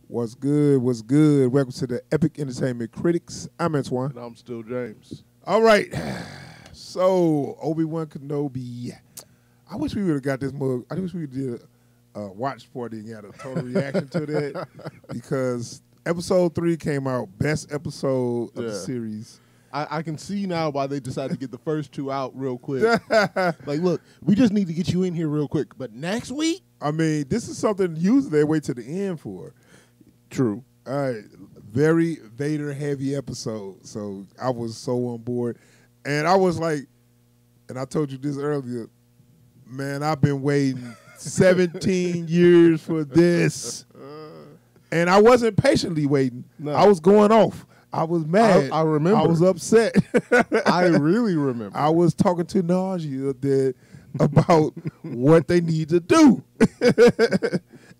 What's good? What's good? Welcome to the Epic Entertainment Critics. I'm Antoine. And I'm still James. All right. So, Obi Wan Kenobi. I wish we would have got this mug. I wish we did a watch party and got a total reaction to that because episode 3 came out, best episode of the series. I can see now why they decided to get the first 2 out real quick. Like, look, we just need to get you in here real quick. But next week? I mean, this is something usually they wait to the end for. True. All right. Very Vader heavy episode. So I was so on board. And I was like, and I told you this earlier, man, I've been waiting 17 years for this. And I wasn't patiently waiting. No. I was going off. I was mad. I remember. I was upset. I really remember. I was talking to Nausea about what they need to do.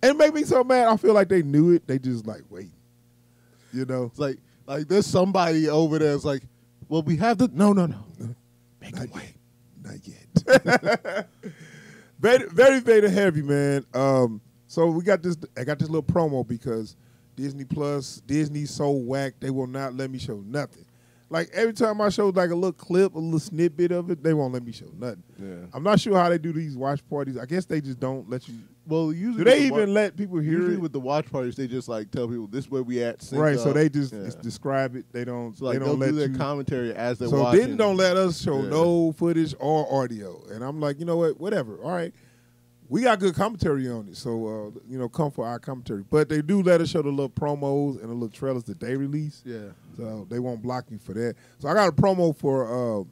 And it made me so mad. I feel like they knew it. They just like, wait. You know? It's like there's somebody over there that's like, well, we have the... No. Make them wait. Not yet. Very Vader heavy, man. So we got this. I got this little promo because Disney's so whack, they will not let me show nothing. Like every time I show like a little clip, a little snippet of it, they won't let me show nothing. Yeah. I'm not sure how they do these watch parties. I guess they just don't let you. Well, usually do they even let people hear usually it? With the watch parties, they just like tell people this is where we at. Right, so they just describe it. They don't. So like, they don't let do their you commentary as they're so watching. So then don't let us show no footage or audio. And I'm like, you know what? Whatever. All right. We got good commentary on it, so come for our commentary. But they do let us show the little promos and the little trailers that they release. Yeah. So they won't block you for that. So I got a promo for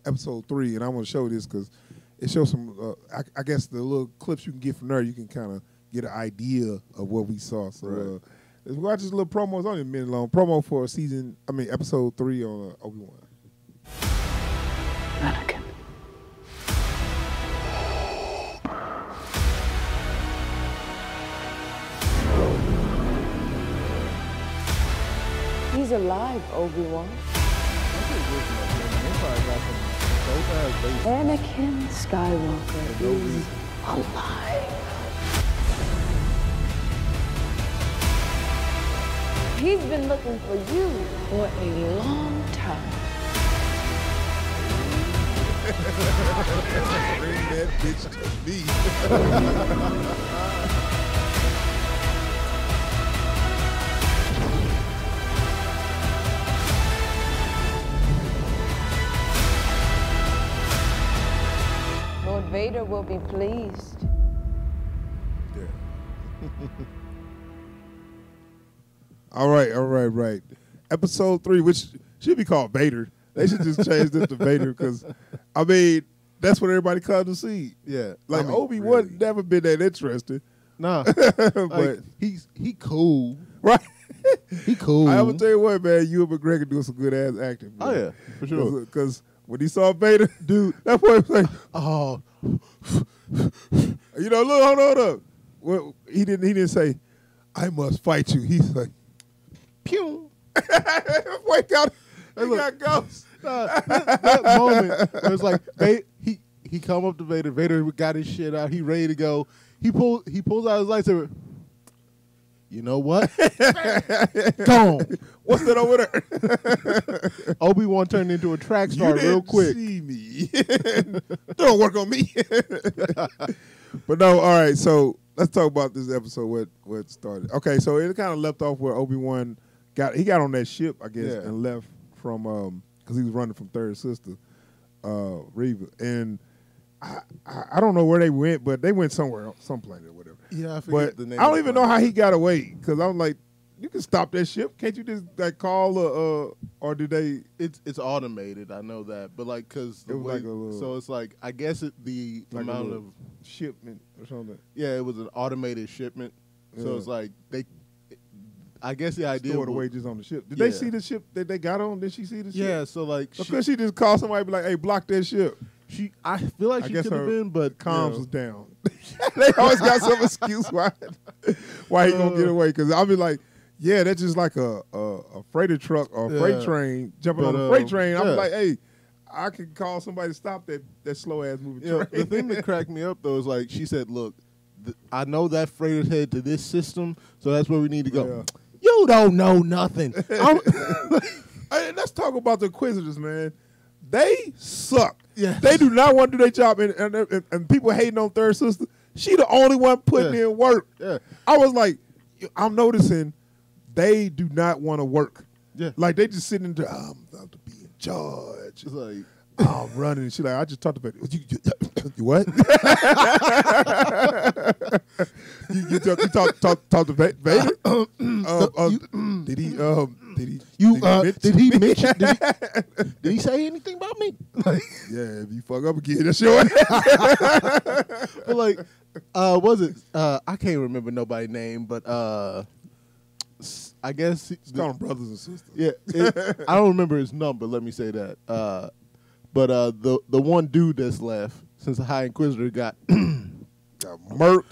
episode 3, and I want to show this because it shows some. I guess the little clips you can get from there, you can kind of get an idea of what we saw. So let's watch this little promo. It's only a minute long promo for episode 3 on Obi Wan. Anakin. He's alive, Obi Wan. Anakin Skywalker is alive. He's been looking for you for a long time. Bring that bitch to me. Lord Vader will be pleased. Yeah. All right. Episode 3, which should be called Vader. They should just change this to Vader because, that's what everybody comes to see. Yeah. Like Obi-Wan really never been that interesting. Nah. But like, he cool. Right. He cool. I'm going to tell you what, man, Ewan McGregor doing some good ass acting. Man. Oh, yeah. For sure. Because when he saw Vader, dude, that boy was like, oh. Look, hold up. Well, he didn't say, I must fight you. He's like, pew. Wake up. He got ghosts. That moment, it was like, he come up to Vader. Vader got his shit out. He ready to go. He pulls out his lightsaber. You know what? Gone. What's that over there? Obi-Wan turned into a track star real quick. See me. Don't work on me. But no, all right. So let's talk about this episode. What started? Okay, so it kind of left off where Obi-Wan got on that ship, I guess, and left from because he was running from Third Sister, Reva, and I don't know where they went, but they went somewhere, some planet or whatever. Yeah, I forget the name. I don't even know how he got away because I'm like, you can stop that ship. Can't you just like call or did they? It's automated. I know that, but like because so it's like I guess the like amount of shipment or something. Yeah, it was an automated shipment. Yeah. So it's like I guess the idea stored away just on the ship. Did they see the ship that they got on? Did she see the ship? Yeah, so like because she just called somebody and be like, "Hey, block that ship." I feel like she could have been, but comms was down. They always got some excuse why he gonna get away. Because I'll be like, yeah, that's just like a freighter truck or a freight train jumping on a freight train. I'm like, hey, I can call somebody to stop that slow ass moving train. The thing that cracked me up though is like she said, look, I know that freighter's headed to this system, so that's where we need to go. Yeah. You don't know nothing. Hey, let's talk about the Inquisitors, man. They suck. Yes. They do not want to do their job, and people hating on Third Sister. She the only one putting in work. Yeah. I was like, I'm noticing they do not want to work. Yeah. Like they just sitting there, I'm about to be in charge. It's like, I'm running. And she like, I just talked about it. You what? you talk to Vader? Did he mention? Did he say anything about me? Like, yeah, if you fuck up again, that's your ass. But like, was it? I can't remember nobody's name, but I guess Call them brothers and sisters. Yeah, I don't remember his number. Let me say that. But the one dude that's left since the High Inquisitor got murked,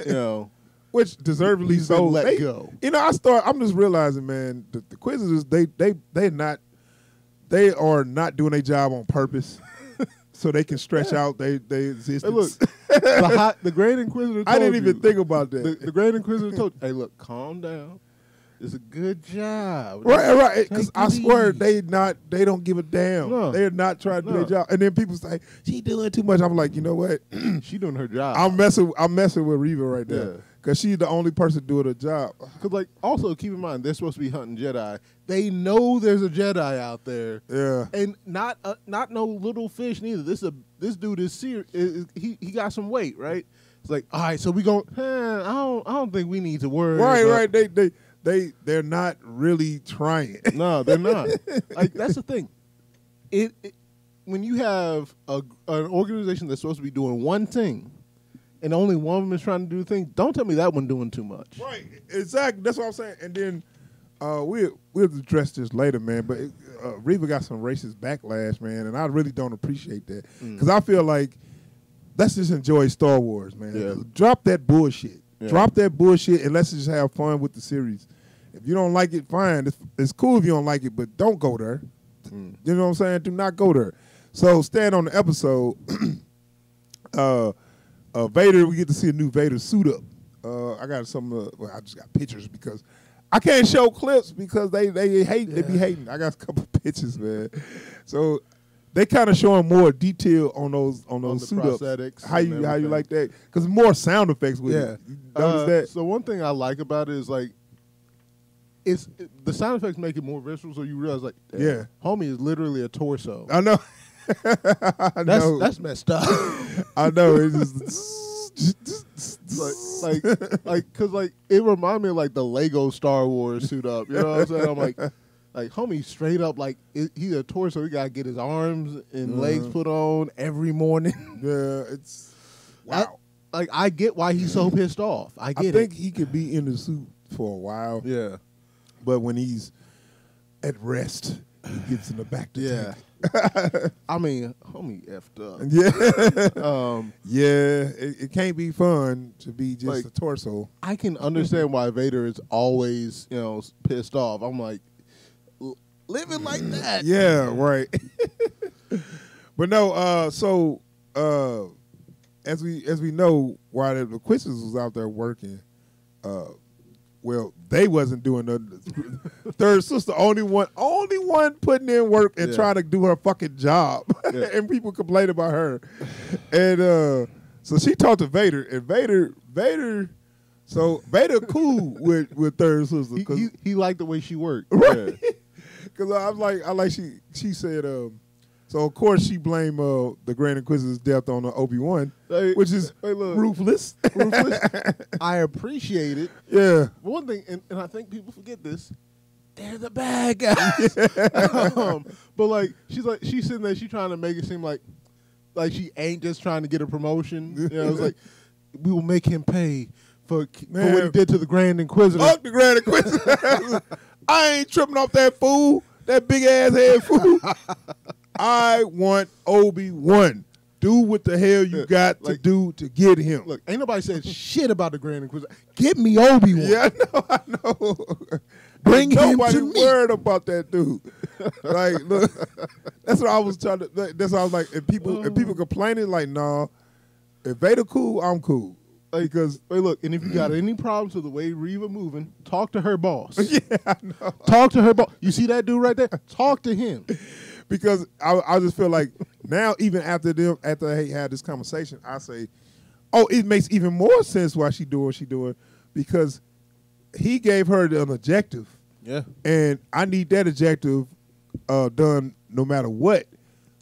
you know, which deservedly he's so. been let go. You know, I'm just realizing, man, the Inquisitors they are not doing their job on purpose, so they can stretch out their existence. Hey, look, the Grand Inquisitor. I didn't even think about that. The Grand Inquisitor told you, hey, look, calm down. It's a good job. Right. Because I swear they don't give a damn. No. They're not trying to do their job. And then people say she doing too much. I'm like, you know what? She doing her job. I'm messing with Reva right there. Yeah. Because she's the only person doing her job. Because like, also keep in mind they're supposed to be hunting Jedi. They know there's a Jedi out there. Yeah. And not no little fish neither. This dude is serious. He got some weight, right? It's like, all right, so we going. I don't think we need to worry. Right. They're not really trying. No, they're not. Like that's the thing. It when you have an organization that's supposed to be doing one thing, and only one of them is trying to do the thing, don't tell me that one doing too much. Right. Exactly. That's what I'm saying. And then we'll address this later, man. But Reva got some racist backlash, man, and I really don't appreciate that because I feel like let's just enjoy Star Wars, man. Yeah. Drop that bullshit. Yeah. Drop that bullshit and let's just have fun with the series. If you don't like it, fine. It's cool if you don't like it, but don't go there. You know what I'm saying? Do not go there. So staying on the episode, Vader, we get to see a new Vader Suit Up. I got I just got pictures because I can't show clips because they hate. They be hating. I got a couple pictures, man. So they kind of showing more detail on those suit prosthetics. How you like that? Because more sound effects with it. You notice that? So one thing I like about it is like, the sound effects make it more visceral, so you realize like, damn, homie is literally a torso. I know. That's messed up. I know. It's just because it reminded me of like the Lego Star Wars Suit Up. You know what I'm saying? I'm like homie straight up like he's a torso. He gotta get his arms and legs put on every morning. Yeah, it's wow. I get why he's so pissed off. I think he could be in the suit for a while. Yeah. But when he's at rest, he gets in the back to yeah. I mean, homie effed up. Yeah. It can't be fun to be just like, a torso. I can understand why Vader is always, pissed off. I'm like, living like that. Yeah, right. But no, so as we know, while the Inquisitors was out there working, well, they wasn't doing the Third Sister, only one putting in work and trying to do her fucking job, and people complain about her, and so she talked to Vader, and Vader cool with Third Sister. He liked the way she worked, right? Because I like she said. So of course she blamed the Grand Inquisitor's death on Obi Wan, which is ruthless. I appreciate it. Yeah. But one thing, and I think people forget this, they're the bad guys. But like she's sitting there, she's trying to make it seem like she ain't just trying to get a promotion. It's like we will make him pay for what he did to the Grand Inquisitor. Fuck the Grand Inquisitor. I ain't tripping off that fool, that big ass head fool. I want Obi Wan. Do what the hell you got to do to get him. Look, ain't nobody said shit about the Grand Inquisitor. Get me Obi Wan. Yeah, I know. Bring him to me. Nobody worried about that dude. Like, look, that's what I was trying to. That's what I was like. And people complaining like, nah. If Vader cool, I'm cool. because Hey, look, and if you got any problems with the way Reva moving, talk to her boss. yeah, I know. Talk to her boss. You see that dude right there? Talk to him. Because I just feel like now, even after they had this conversation, I say, oh, it makes even more sense why she doing what she doing, because he gave her an objective. Yeah. And I need that objective done no matter what.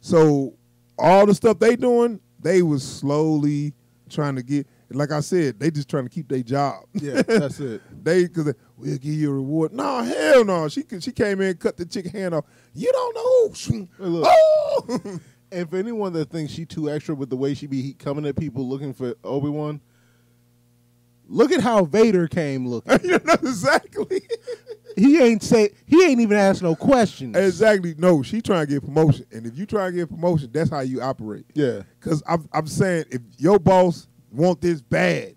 So all the stuff they doing, they was slowly trying to get, like I said, they just trying to keep their job. Yeah, that's it. Because we'll give you a reward. No, hell no. She came in and cut the chick hand off. You don't know. Hey, look. Oh! And for anyone that thinks she too extra with the way she be coming at people looking for Obi Wan, look at how Vader came looking. You know exactly. He ain't even asked no questions. Exactly. No, she trying to get promotion. And if you try to get promotion, that's how you operate. Yeah. Because I'm saying, if your boss want this bad,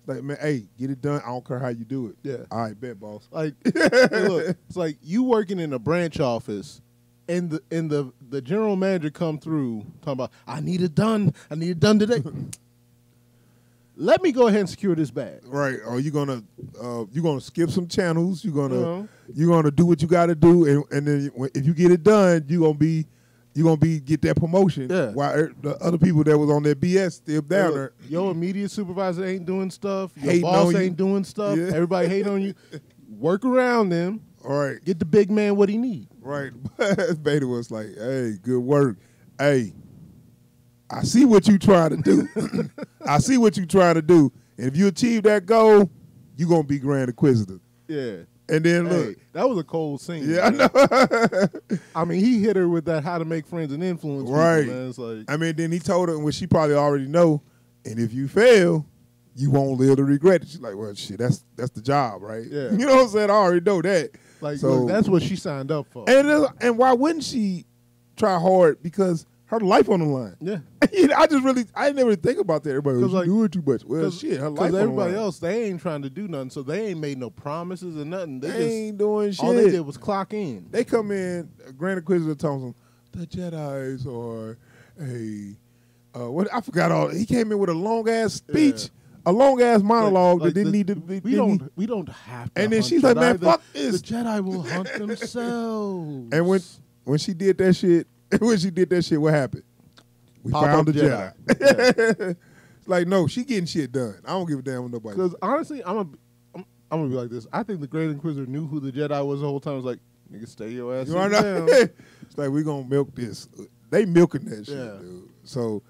like, man, hey, get it done. I don't care how you do it. Yeah. All right, bet, boss. Like, hey, look, it's like you working in a branch office, and the general manager come through talking about, I need it done today. Let me go ahead and secure this bag. Right. Or you're gonna skip some channels. You're gonna do what you got to do, and then if you get it done, you're gonna get that promotion. Yeah. While the other people that was on their BS still down there. Your immediate supervisor ain't doing stuff. Your Hating boss on you. ain't doing stuff. Yeah. Everybody hate on you. Work around them. All right. Get the big man what he need. Right. Vader was like, hey, good work. Hey, I see what you trying to do. I see what you trying to do. And if you achieve that goal, you going to be Grand Inquisitor. Yeah. And then look. Hey, that was a cold scene. Yeah, man. I know. I mean, he hit her with that how to make friends and influence Right. people, man. It's like, I mean, then he told her, which she probably already know, and if you fail, you won't live to regret it. She's like, well, shit, that's the job, right? Yeah. You know what I'm saying? I already know that. like So- look, that's what she signed up for. And why wouldn't she try hard? Because her life on the line. Yeah. I didn't ever think about that. Everybody was like- doing too much. Well, shit, her life on Because the everybody line. else, they ain't trying to do nothing, so they ain't made no promises or nothing. They They ain't doing shit. all they did was clock in. They come in, Grand Inquisitor tells them, the Jedis are what I forgot all. He came in with a long ass speech, a long ass monologue that didn't need to be. We don't have to. And then hunt she's like, man, Jedi. fuck The this. Jedi will hunt themselves. And when she did that shit, what happened? We Pop found up the Jedi. Jedi. It's like, no, she getting shit done. I don't give a damn with nobody. Because honestly, I'm gonna be like this. I think the Great Inquisitor knew who the Jedi was the whole time. It was like, nigga, stay your ass You know down. what I mean? It's like, we gonna milk this. They milking that shit, Yeah. dude. So,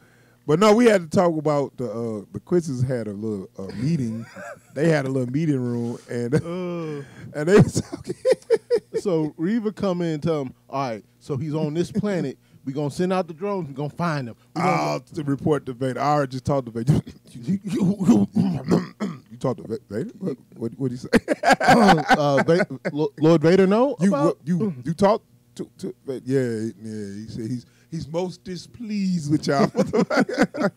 but no, we had to talk about the quizzes had a little meeting. They had a little meeting room, and they was talking. So Reva come in and tell him, all right, so he's on this planet. We gonna send out the drones. We gonna find him. To report to Vader. I already just talked to Vader. You talked to Vader? What did he say? Lord Vader, no. You talked to Vader? Yeah. He said he's most displeased with y'all. Because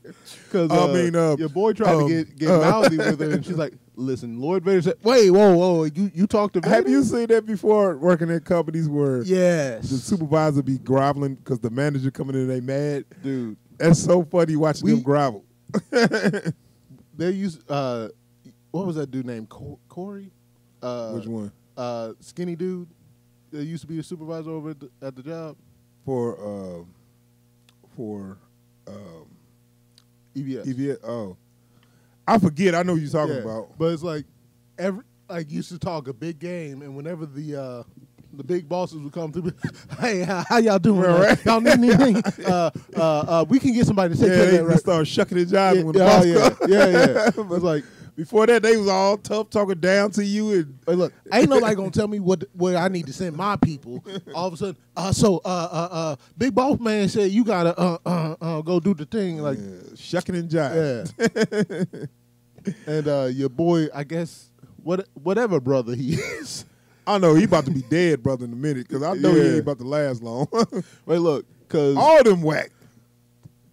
your boy tried to get mouthy with her, and she's like, "Listen, Lord Vader said, wait, whoa, you talked to Vader? Have you seen that before? Working at companies where Yes, the supervisor be groveling because the manager coming in and they mad, dude. That's so funny watching them grovel. They use what was that dude named Corey? Which one? Skinny dude. That used to be a supervisor over at the job. For EBS. EVS. Oh, I forget. I know what you're talking about. But it's like used to talk a big game, and whenever the big bosses would come through, hey, how y'all doing? Right. Y'all need anything? We can get somebody to take care of they that. Right? start shucking and jiving when the boss comes. Yeah. It's like, before that, they was all tough, talking down to you. And hey, look, ain't nobody gonna tell me where I need to send my people. All of a sudden, Big Boss Man said you gotta go do the thing. Like shucking and jiving. Yeah. And your boy, I guess, whatever brother he is. I know he about to be dead, brother, in a minute, because I know he ain't about to last long. Wait, look, because all them whack.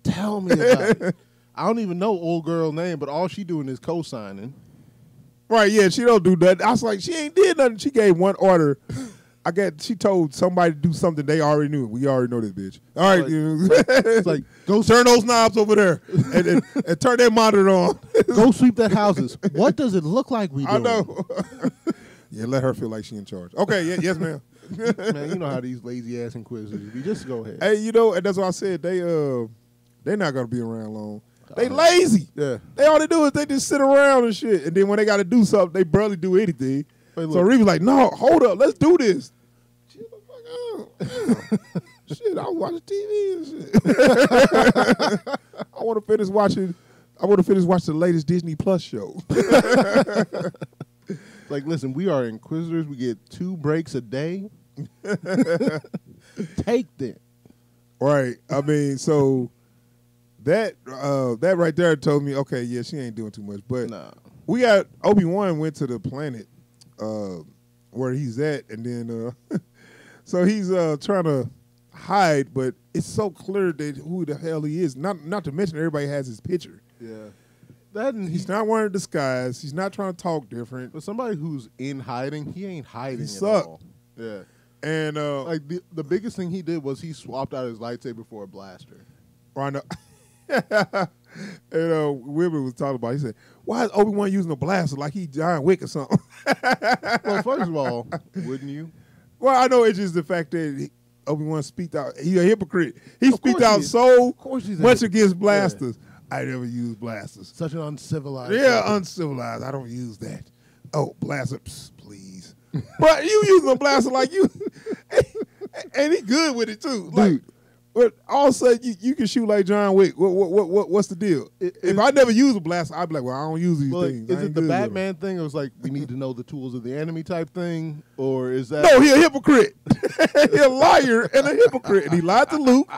Tell me about it. I don't even know old girl name, but all she doing is co-signing. Right, yeah, she don't do that. I was like, she ain't did nothing. She gave one order She told somebody to do something they already knew. We already know this bitch. All right, it's like go turn those knobs over there and turn that monitor on. Go sweep that houses. What does it look like we doing? I know. Yeah, let her feel like she in charge. Okay, yes, ma'am. Man, you know how these lazy ass inquisitors be. Just go ahead. Hey, and that's what I said. They're not gonna be around long. They lazy. Yeah. They all they do is they just sit around and shit. And then when they got to do something, they barely do anything. Hey, so Reeve's like, no, hold up, let's do this. She's like, oh, shit, I was watching TV and shit. I want to finish watching the latest Disney Plus show. Like, listen, we are inquisitors. We get 2 breaks a day. Take them. Right. I mean, so that right there told me, okay, yeah, she ain't doing too much. But we got Obi Wan went to the planet where he's at, and then so he's trying to hide, but it's so clear that who the hell he is. Not to mention everybody has his picture. Yeah. He's not wearing a disguise. He's not trying to talk different. But somebody who's in hiding, he ain't hiding He at sucked. all. Yeah. And like the biggest thing he did was he swapped out his lightsaber for a blaster. I know. And Wilbur was talking about. He said, "Why is Obi-Wan using a blaster like he John Wick or something?" Well, first of all, wouldn't you? Well, I know it's just the fact that Obi-Wan speaked out. He's a hypocrite. He speaked out so much against blasters. Yeah. I never use blasters. Such an uncivilized. Yeah, uncivilized. I don't use that. Oh, blaster, please. But you using a blaster like you, and he good with it too. Like, but all of a sudden you can shoot like John Wick. What's the deal? If I never use a blaster, I'd be like, well, I don't use these things. Is it the Batman thing? It was like we need to know the tools of the enemy type thing, or is that? No, he a hypocrite. He a liar and a hypocrite, and he lied to Luke.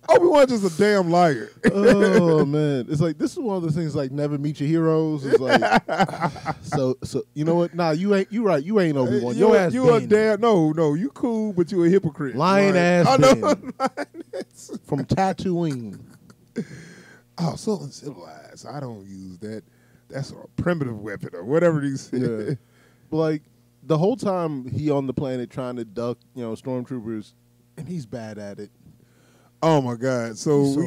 Obi-Wan's just a damn liar. Oh man, it's like this is one of the things like never meet your heroes. It's like so you know what? Nah, you right. You ain't Obi-Wan. Your ass. You a damn no. You cool, but you a hypocrite. Lying ass. I know. From Tatooine. Oh, so uncivilized. I don't use that. That's a primitive weapon or whatever these say. Yeah. But like the whole time he on the planet trying to duck, stormtroopers, and he's bad at it. Oh my God! So we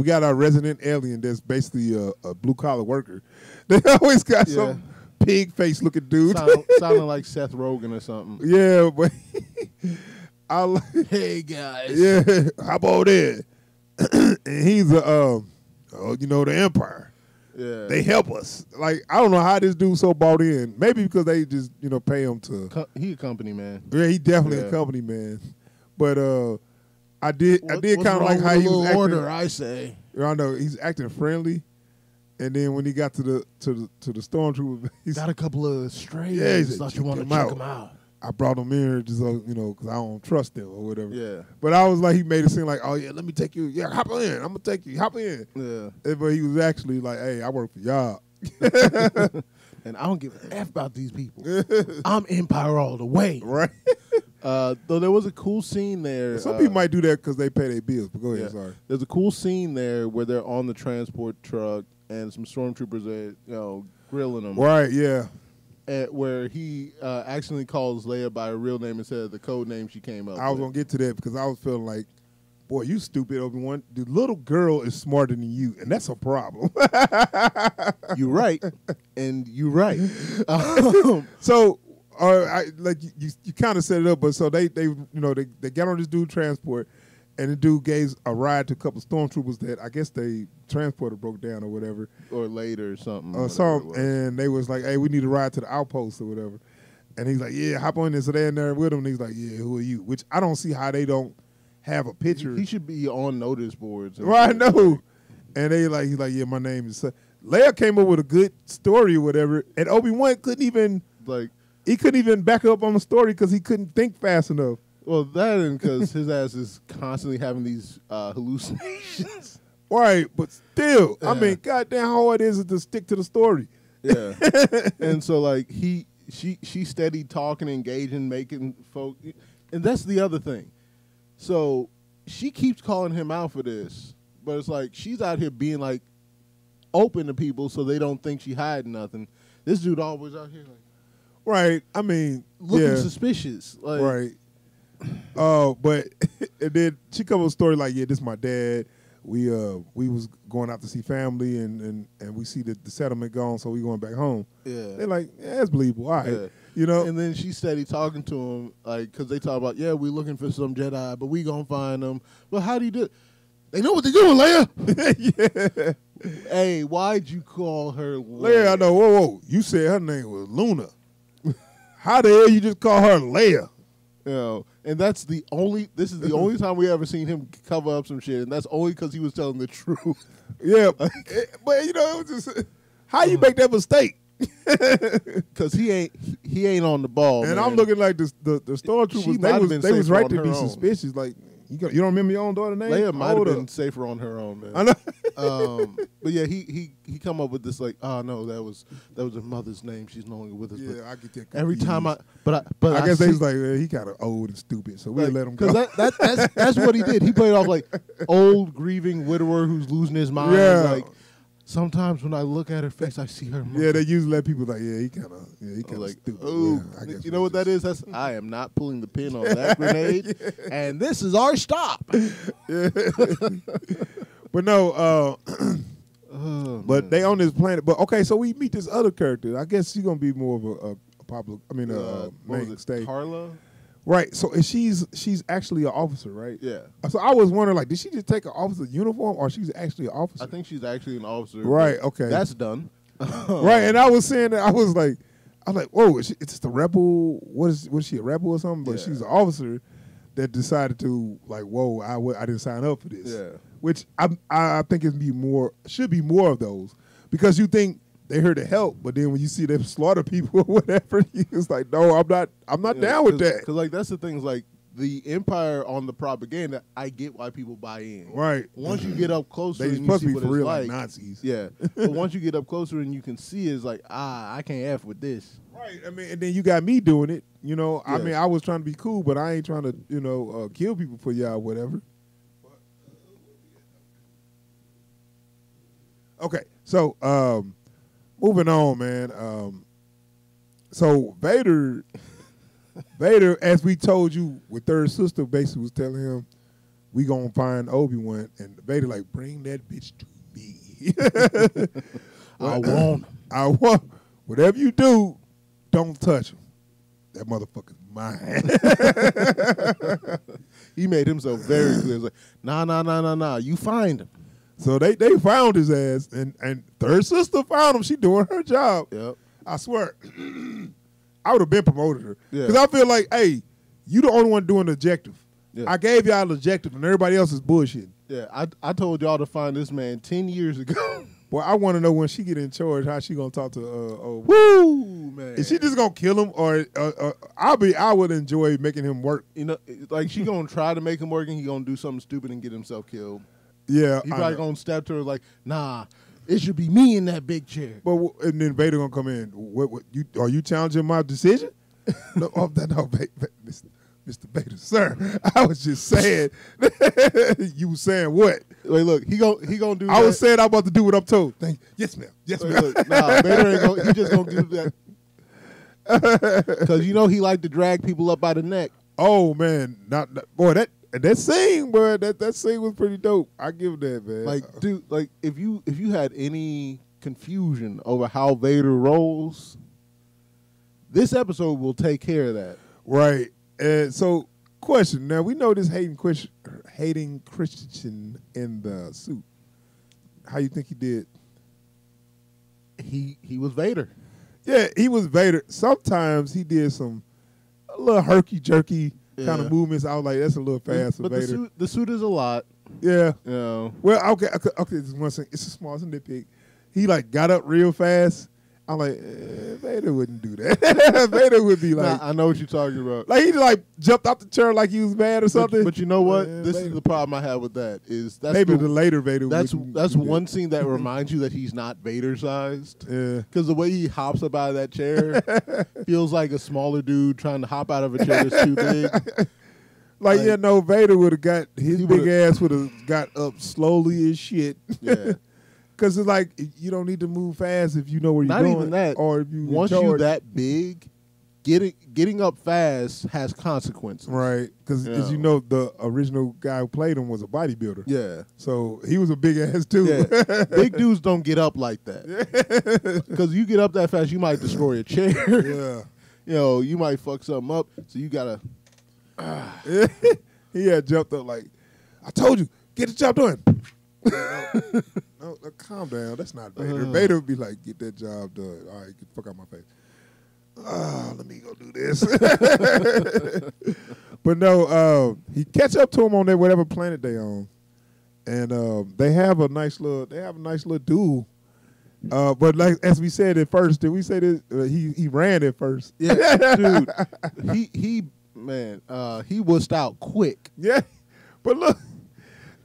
got our resident alien that's basically a blue collar worker. They always got some pig face looking dude, sounding like Seth Rogen or something. Yeah, but I like. Hey guys. Yeah, how about that? And he's the Empire. Yeah, they help us. Like I don't know how this dude's so bought in. Maybe because they just pay him to. He a company man. Yeah, he definitely a company man. But I did kind of like how he was acting. Order, I say. I know he's acting friendly, and then when he got to the stormtrooper, he's got a couple of strays. Yeah, he thought you want to check them out. I brought them in just because I don't trust them or whatever. Yeah. But I was like, he made it seem like, oh yeah, let me take you. Yeah, hop in. I'm gonna take you. Hop in. Yeah. But he was actually like, hey, I work for y'all. And I don't give a F about these people. I'm Empire all the way. Right. Though there was a cool scene there. Some people might do that because they pay their bills. But go ahead, sorry. There's a cool scene there where they're on the transport truck and some stormtroopers are, grilling them. Right. Yeah. Where he accidentally calls Leia by her real name instead of the code name she came up with. I was gonna get to that because I was feeling like, boy, you stupid, Obi-Wan. The little girl is smarter than you, and that's a problem. You're right, and you're right. So, you kind of set it up, but so they got on this dude transport, and the dude gave a ride to a couple of stormtroopers that I guess they transporter broke down or whatever, or later or something. And they was like, hey, we need a ride to the outpost or whatever, and he's like, yeah, hop on this. So they're in there with him, and he's like, yeah, who are you? Which I don't see how they don't have a picture. He should be on notice boards. Right, I know. And he's like, yeah, my name is. Leia came up with a good story or whatever, and Obi-Wan couldn't even back up on the story because he couldn't think fast enough. Well, that and because his ass is constantly having these hallucinations. Right, but still, I mean, goddamn, how hard is it to stick to the story? Yeah, and so she steady talking, engaging, making folk, and that's the other thing. So she keeps calling him out for this, but it's like she's out here being like open to people so they don't think she hiding nothing. This dude always out here like, Right. I mean, looking suspicious. Like, right. But and then she come with a story like, yeah, this is my dad. We was going out to see family and we see the settlement gone, so we going back home. Yeah. They're like, yeah, that's believable. All right. Yeah. You know? And then she steady talking to him, like, because they talk about, yeah, we looking for some Jedi, but we gonna find them. Well, how do you do it? They know what they're doing, Leia. Yeah. Hey, why'd you call her Leia? Leia, I know. Whoa. You said her name was Luna. How the hell you just call her Leia? You know, and this is the only time we ever seen him cover up some shit, and that's only because he was telling the truth. Yeah. But, you know, it was just, how you make that mistake? Because he ain't on the ball. And man. I'm looking like the stormtroopers. They was right to be suspicious. Like, you don't remember your own daughter's name? Leia might have been safer on her own, man. I know. But yeah, he come up with this like, oh no, that was her mother's name. She's no longer with us. Yeah, I get that. Every time I guess they was like, he kind of old and stupid, so we'll let him go. Because that's what he did. He played off like old grieving widower who's losing his mind. Yeah. Like, sometimes when I look at her face, I see her mother. Yeah, they usually let people like, he kind of like, stupid. oh, Yeah, you know what that is? That's I am not pulling the pin on that grenade, and this is our stop. Yeah. But no, but they on this planet. But okay, so we meet this other character. I guess she's gonna be more of a popular. I mean, mainstay. Carla. Right. So and she's actually an officer, right? Yeah. So I was wondering, like, did she just take an officer uniform, or she's actually an officer? I think she's actually an officer. Right. Okay. That's done. Right. And I was saying that I was like, whoa, it's just a rebel. Was she a rebel or something? But she's an officer that decided to like, whoa, I didn't sign up for this. Yeah. Which I think should be more of those, because you think they're here to help, but then when you see them slaughter people or whatever, it's like, no, I'm not down with that. Because like that's the thing, is like the Empire on the propaganda, I get why people buy in. Right. Once you get up closer, They and you supposed see to be what for it's real like Nazis. Yeah. But once you get up closer and you can see, it's like, I can't F with this. Right. I mean, and then you got me doing it. You know, I Yeah. mean, I was trying to be cool, but I ain't trying to, kill people for y'all, or whatever. Okay, so moving on, man. So Vader, as we told you, with Third Sister basically was telling him, we gonna find Obi Wan, and Vader like, bring that bitch to me. I want whatever you do, don't touch him. That motherfucker's mine. He made himself very clear. It's like, nah. You find him. So they found his ass, and Third Sister found him. She doing her job. Yep. I swear. I would have been promoted her. Yeah. Because I feel like, hey, you the only one doing the objective. Yeah. I gave y'all the objective, and everybody else is bullshitting. Yeah, I told y'all to find this man 10 years ago. Boy, I want to know when she get in charge, how she gonna talk to Obi. Woo, man. Is she just gonna kill him, or I would enjoy making him work. You know, like she gonna try to make him work, and he gonna do something stupid and get himself killed. Yeah, He probably gonna step to her like, nah, it should be me in that big chair. But and then Vader gonna come in. What you are you challenging my decision? No, Mr. Vader, sir. I was just saying. You was saying what? Wait, look, he gonna do. I was saying I'm about to do what I'm told. Thank you. Yes, ma'am. Yes, ma'am. Look, nah, Vader ain't gonna. He just gonna do that. Because you know he like to drag people up by the neck. Oh man, boy, that scene, boy, that scene was pretty dope. I give that, man. Like, dude, like if you had any confusion over how Vader rolls, this episode will take care of that. Right. So, question. Now we know this hating Christian in the suit. How you think he did? He was Vader. Yeah, he was Vader. Sometimes he did a little herky jerky kind of movements. I was like, that's a little fast for but Vader. the suit is a lot. Yeah. You know. Well, okay. This is one thing. It's a small nitpick. He like got up real fast. I'm like, Vader wouldn't do that. Vader would be like, I know what you're talking about. Like he like jumped off the chair like he was mad or something. But you know what? This Vader. is the problem I have with that. Is that's maybe the later Vader. That's do one that. scene that reminds you that he's not Vader sized. Yeah. Because the way he hops up out of that chair feels like a smaller dude trying to hop out of a chair that's too big. Like, yeah, no, Vader would have got his big ass would have got up slowly as shit. Yeah. Because it's like you don't need to move fast if you know where you're Not going. even that. Or if you once you that big, getting up fast has consequences. Right, because Yeah. as you know, the original guy who played him was a bodybuilder. Yeah. So he was a big ass too. Yeah. Big dudes don't get up like that. Because you get up that fast, you might destroy a chair. Yeah. You know, you might fuck something up. So you gotta. He had jumped up like, I told you, get the job done. No, calm down. That's not Vader. Vader would be like, get that job done. All right, get the fuck out my face. Let me go do this. But no, he catch up to him on that whatever planet they on, and they have a nice little duel. But like as we said at first, did we say this? He ran at first. Yeah, dude. He wussed out quick. Yeah, but look,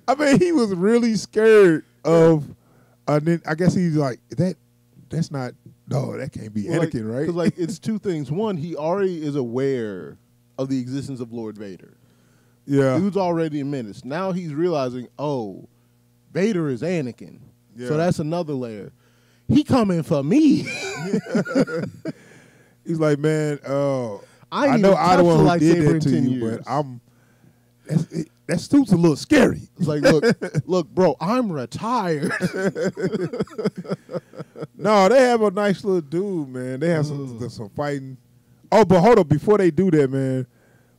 I mean, he was really scared of. Then I guess he's like that's not. No, that can't be Anakin, right? Because it's two things. One, he already is aware of the existence of Lord Vader. Yeah, Dude's already a menace. Now he's realizing, oh, Vader is Anakin. Yeah. So that's another layer. He coming for me. He's like, man, I I know I the one who did lightsaber that in to 10 you, years. but that suit's a little scary. It's like, look, bro, I'm retired. No, they have a nice little dude, man. They have some fighting. Oh, but hold up, before they do that, man,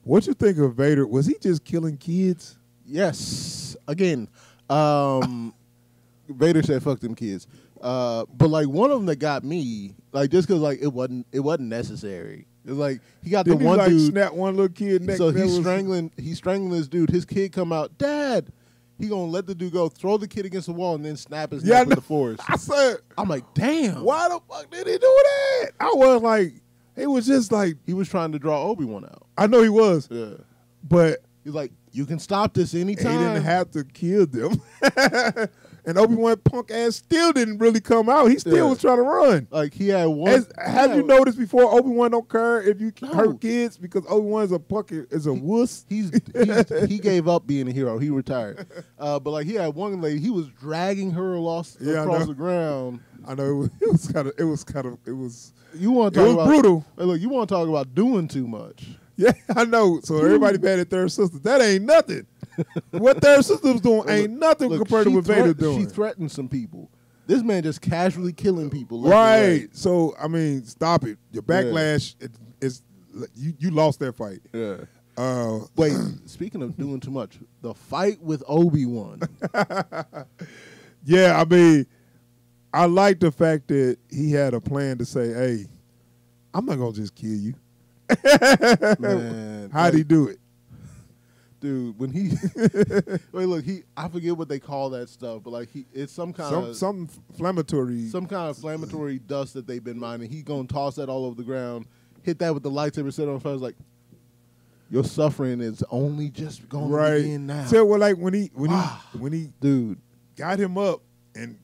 what you think of Vader? Was he just killing kids? Yes. Again, Vader said, "Fuck them kids." But one of them that got me, just because it wasn't necessary. It's like he got Didn't the one he, dude. snap one little kid neck. So he's strangling this dude. His kid come out, Dad. He gonna let the dude go, throw the kid against the wall, and then snap his neck with the force. I said, I'm like, damn. why the fuck did he do that? I was like, he was just like, He was trying to draw Obi Wan out. I know he was, Yeah. but He's like, you can stop this anytime. he didn't have to kill them. And Obi Wan punk ass still didn't really come out. He still was trying to run. He had one. Have you noticed before? Obi Wan don't care if you hurt kids because Obi Wan is a wuss. He gave up being a hero. He retired. But he had one lady. He was dragging her across the ground. I know it was You want to talk about brutal. Hey, look, you want to talk about doing too much? Yeah, I know. So everybody mad at Third Sister. That ain't nothing. What Third Sister was doing ain't nothing compared to what Vader doing. She threatened some people. This man just casually killing people. Right. So I mean, stop it. Your backlash is you lost that fight. Yeah. Wait. Speaking of doing too much, the fight with Obi Wan. Yeah, I mean, I like the fact that he had a plan to say, "Hey, I'm not gonna just kill you." Man, how'd he do it? Dude, when he I forget what they call that stuff, but it's some kind of inflammatory dust that they've been mining. He gonna toss that all over the ground, hit that with the lightsaber, set on fire. It's like, your suffering is only just going to begin now. So when he dude got him up and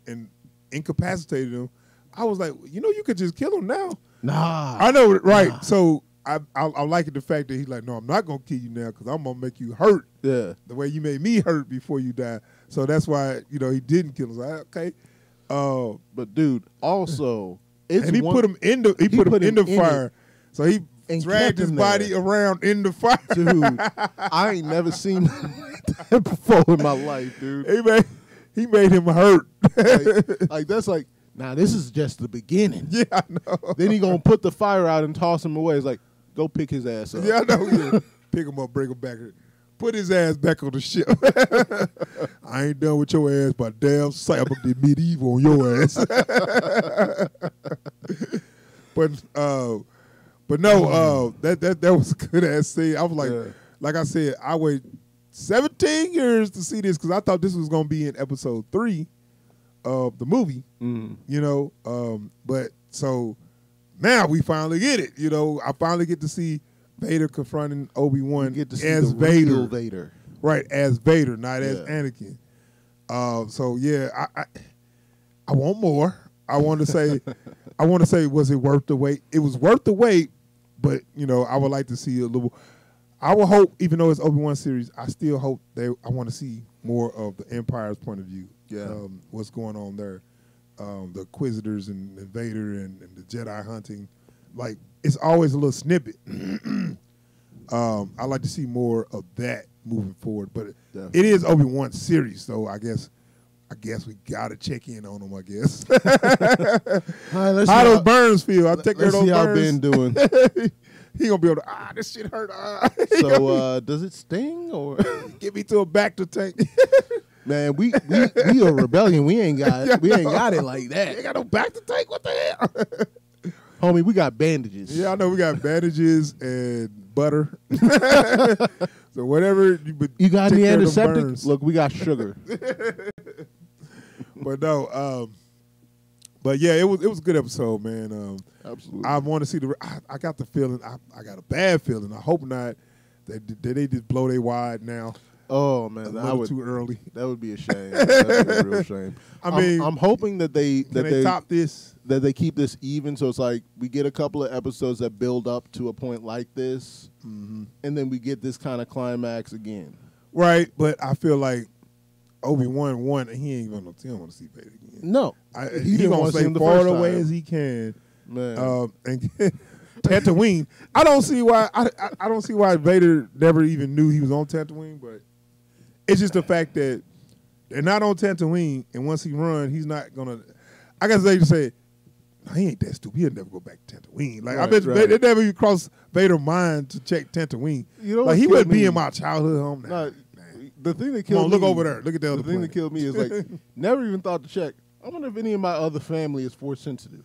incapacitated him, I was like, you could just kill him now. Nah, I know, right? Nah. So I like the fact that he's like, no, I'm not gonna kill you now because I'm gonna make you hurt. Yeah, the way you made me hurt before you die. So that's why he didn't kill him. So okay, but dude, also put him in the fire. So he dragged his body around in the fire. Dude, I ain't never seen that before in my life, dude. He made him hurt. That's like. Now this is just the beginning. Yeah, I know. Then he gonna put the fire out and toss him away. It's like, go pick his ass up. Yeah, I know. Yeah. Pick him up, bring him back. Put his ass back on the ship. I ain't done with your ass, but damn sight, I'm gonna be medieval on your ass. But no, that was a good ass scene. I was like, like I said, I waited 17 years to see this because I thought this was gonna be in episode 3 of the movie, but so now we finally get it. I finally get to see Vader confronting Obi Wan as Vader. Vader, right? As Vader, not as Anakin. So yeah, I want more. I want to say, was it worth the wait? It was worth the wait, but I would like to see a little. I would hope, even though it's Obi-Wan series, I still hope I want to see more of the Empire's point of view. Yeah, what's going on there? The Inquisitors and Vader and the Jedi hunting. like it's always a little snippet. I like to see more of that moving forward, but Definitely. it is Obi Wan series, so I guess we gotta check in on him. I guess. All right, let's How see those burns feel? I take care of let's those see how burns. Ben doing. He gonna be able to. This shit hurt. So does it sting or? Get me to a back to tank. Man, we a rebellion. We ain't got it like Ain't that, got no back to tank. What the hell? homie. We got bandages. Yeah, I know we got bandages and butter. So whatever You got take any care of them antiseptic? burns. Look, we got sugar. But no, but yeah, it was a good episode, man. Absolutely. I want to see I got the feeling. I got a bad feeling. I hope not. They just blow their wide now. Oh A man, little too early. that would be a shame. That'd be a real shame. I mean, I'm hoping that they Can they top this? that they keep this even, so it's like we get a couple of episodes that build up to a point like this, and then we get this kind of climax again. Right, but I feel like Obi Wan won, and he ain't gonna tell him to see Vader again. No, He didn't gonna want to see stay him the far first away time. as he can. Man, And Tatooine. I don't see why. I don't see why Vader never even knew he was on Tatooine, but it's just the fact that they're not on Tatooine, and once he run, he's not gonna. I guess they just say, "No, he ain't that stupid. He'll never go back to Tatooine." Like I Right, bet right. they never even crossed Vader's mind to check Tatooine. You know like what he killed wouldn't be me? in my childhood home. Nah. no, the thing that Come killed on, me. look over there. Look at the other The thing that planet. killed me is like never even thought to check. I wonder if any of my other family is force sensitive.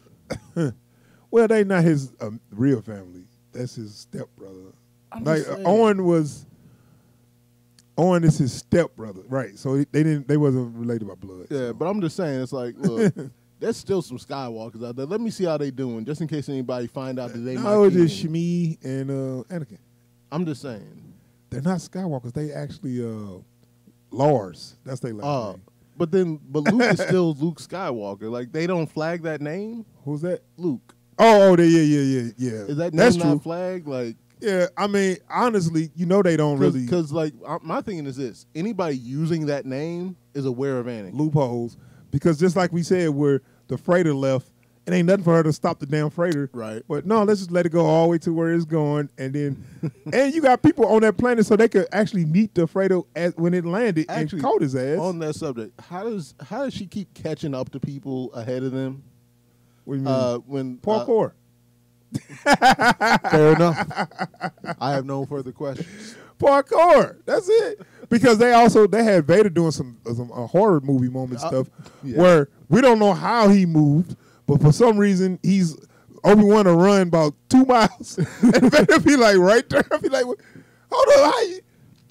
Well, they not his real family. That's his stepbrother. I'm Like just saying. Owen is his stepbrother, right? So they wasn't related by blood. Yeah, so. but I'm just saying, it's like, look, there's still some Skywalkers out there. Let me see how they doing, just in case anybody find out that they no, might it's be. just Shmi and Anakin. I'm just saying. They're not Skywalkers. They actually Lars. That's their last name. But Luke is still Luke Skywalker. Like they don't flag that name, Who's that? Luke. Yeah. Is that name That's not true. flagged? Like, Yeah, I mean, honestly, they don't really because like my thinking is this: anybody using that name is aware of Anakin. loopholes because just like we said, where the freighter left, it ain't nothing for her to stop the damn freighter. Right. But no, let's just let it go all the way to where it's going, and then, and you got people on that planet so they could actually meet the freighter when it landed Actually, and caught his ass. On that subject, how does she keep catching up to people ahead of them? What do you mean? When Parkour. fair enough. I have no further questions. Parkour. That's it. Because they had Vader doing some horror movie moment stuff yeah. where we don't know how he moved, but for some reason he's Obi-Wan to run about 2 miles, and Vader be like right there. Be like, hold on, how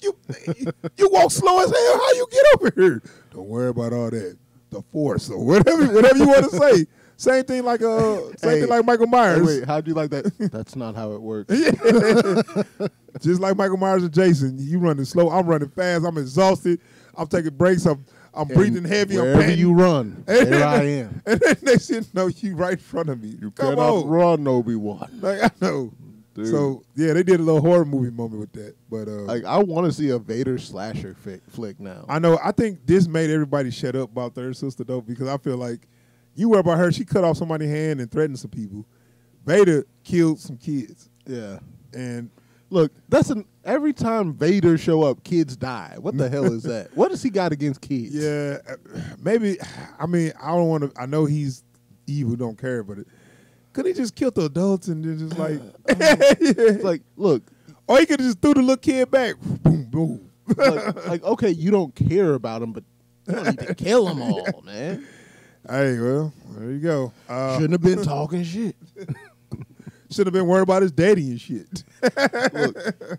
you walk slow as hell? How you get over here? Don't worry about all that. The Force or whatever you want to say. Same thing like thing like Michael Myers. Hey, wait, how'd you like that? That's not how it works. Just like Michael Myers and Jason, you running slow, I'm running fast, I'm exhausted, I'm taking breaks, I'm breathing heavy, I'm Wherever panting. you run, there I am. And then they should know you right in front of me. You Come cannot on. run, Obi-Wan. Like, I know. Dude. So yeah, they did a little horror movie moment with that. But Like I want to see a Vader slasher flick now. I know. I think this made everybody shut up about Third Sister though, because I feel like you worry about her. She cut off somebody's hand and threatened some people. Vader killed some kids, Yeah. and Look, every time Vader show up, kids die. What the hell is that? What does he got against kids? yeah, maybe. I mean, I don't want to. I know he's evil, don't care, but could he just kill the adults and then just like, It's like, look, or he could just threw the little kid back, boom, boom. like okay, you don't care about him, but you don't need to kill them all, man. Hey, well, there you go. Shouldn't have been talking shit. Should have been worried about his daddy and shit.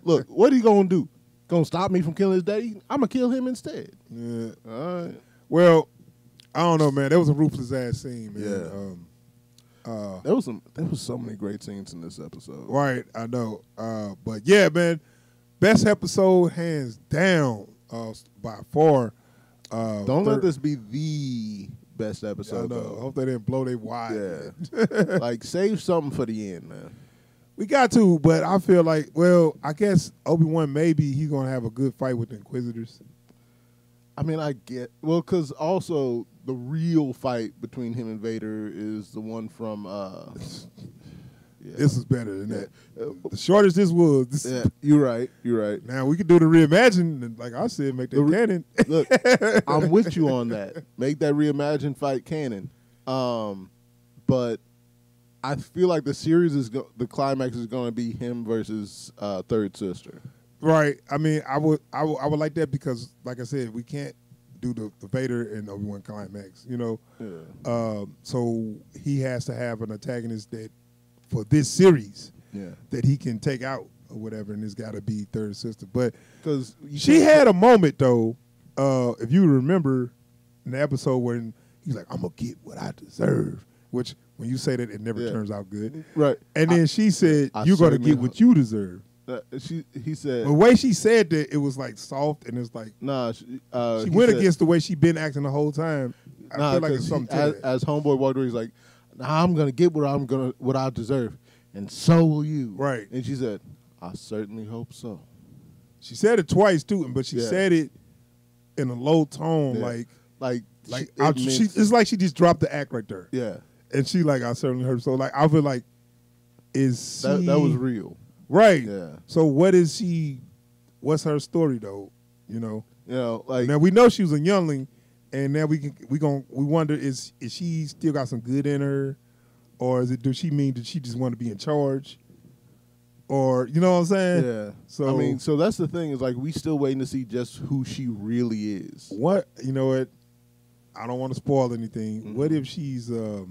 Look, what are you gonna do? Gonna stop me from killing his daddy? I'm gonna kill him instead. Yeah. All right. Well, I don't know, man. That was a ruthless ass scene, man. Yeah. There was so many great scenes in this episode. Right, I know. But yeah, man, best episode hands down by far. Don't let this be the best I episode. know. Though. Hope they didn't blow their wide. Yeah. Like save something for the end, man. We got to, but I feel like, well, I guess Obi-Wan maybe he's gonna have a good fight with the Inquisitors. I mean, because also the real fight between him and Vader is the one from Yeah. This is better than that. The shortest this was. Yeah, you're right. Now we could do the reimagine, and like I said, make that canon. Look, I'm with you on that. Make that reimagined fight canon. But I feel like the series the climax is going to be him versus third sister. Right. I mean, I would like that because, like I said, we can't do the Vader and Obi Wan climax. You know. Yeah. So he has to have an antagonist that for this series. Yeah. That he can take out or whatever, and it's got to be third sister. But because she had a moment though, if you remember, in the episode when he's like, "I'm gonna get what I deserve," which when you say that, it never turns out good. Right. And then she said, "You're gonna get what you deserve." He said the way she said that, it was like soft, and it's like she went against the way she been acting the whole time. I feel like it's something to that. As homeboy walked away, he's like, "Nah, I'm gonna get what I deserve, and so will you." Right. And she said, "I certainly hope so." She said it twice too, but she said it in a low tone, like it's like she just dropped the act right there. Yeah. And she like, "I certainly hope so." Like I feel like that was real. Right. Yeah. So what is she? What's her story though? You know. Like now we know she was a youngling, and now we wonder is she still got some good in her, or did she just want to be in charge, or you know what I'm saying? Yeah. So I mean, so that's the thing is like we still waiting to see just who she really is. What you know what? I don't want to spoil anything. Mm-hmm. What if she's like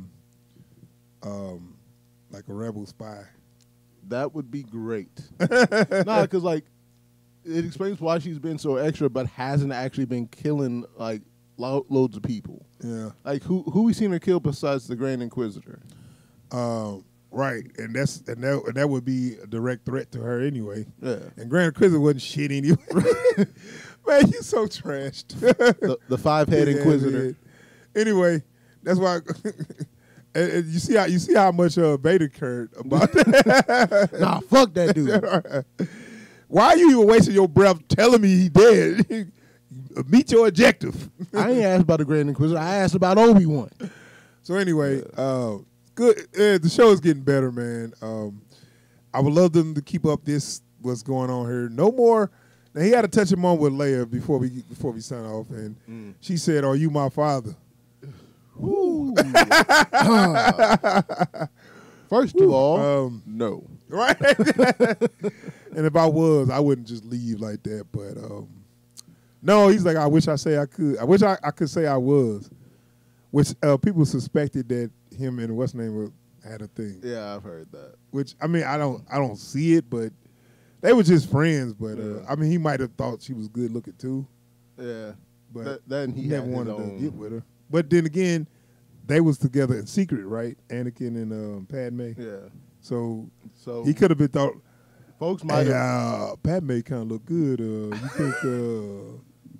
a rebel spy? That would be great. Nah, because like it explains why she's been so extra, but hasn't actually been killing like loads of people. Yeah. Like who we seen her kill besides the Grand Inquisitor? Right, and that would be a direct threat to her anyway. Yeah. And Grand Inquisitor wasn't shit anyway. Man, you so trashed. the 5-head Inquisitor. Anyway, that's why. And you see how much Vader cared about that. Nah, fuck that dude. Why are you even wasting your breath telling me he dead? Meet your objective. I ain't asked about the Grand Inquisitor. I asked about Obi Wan. So anyway, good. The show is getting better, man. I would love them to keep up what's going on here. No more. Now he had to touch him on with Leia before we sign off, and she said, "Are you my father?" First of all, no. Right. And if I was, I wouldn't just leave like that. But no, he's like, I wish I could say I was. Which people suspected that him and what's name had a thing. Yeah, I've heard that. Which I mean, I don't see it, but they were just friends. But I mean, he might have thought she was good looking too. Yeah, but then he never wanted to get with her. But then again, they was together in secret, right? Anakin and Padme. Yeah. So he could have been thought. Folks might have. Padme kind of look good. You think?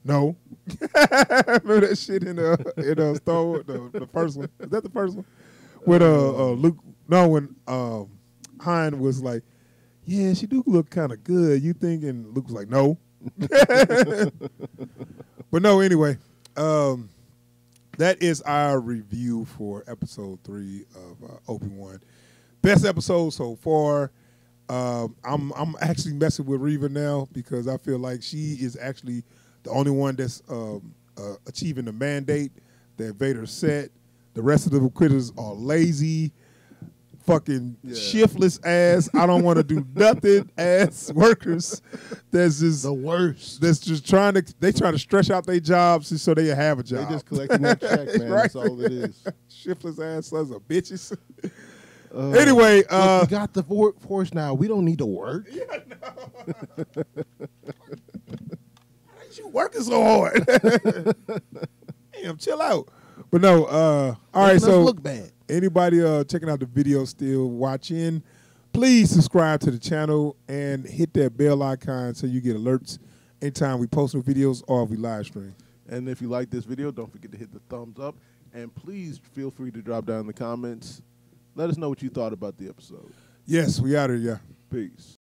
No. Remember that shit in Star Wars, the first one? Is that the first one? With Luke? No, when Han was like, "Yeah, she do look kind of good." You think? And Luke was like, "No." But no, anyway. That is our review for episode 3 of Obi Wan. Best episode so far. I'm actually messing with Reva now because I feel like she is actually the only one that's achieving the mandate that Vader set. The rest of the critters are lazy, fucking shiftless ass. I don't want to do nothing ass workers. That's just the worst. That's just trying to stretch out their jobs so they have a job. They just collecting that check, man. Right? That's all it is. Shiftless ass sons of bitches. Anyway, look, we got the force now. We don't need to work. Yeah, no. Why ain't you working so hard? Damn, chill out. But no, all right. So look bad. Anybody checking out the video still watching, please subscribe to the channel and hit that bell icon so you get alerts anytime we post new videos or we live stream. And if you like this video, don't forget to hit the thumbs up. And please feel free to drop down in the comments. Let us know what you thought about the episode. Yes, we out here, yeah. Peace.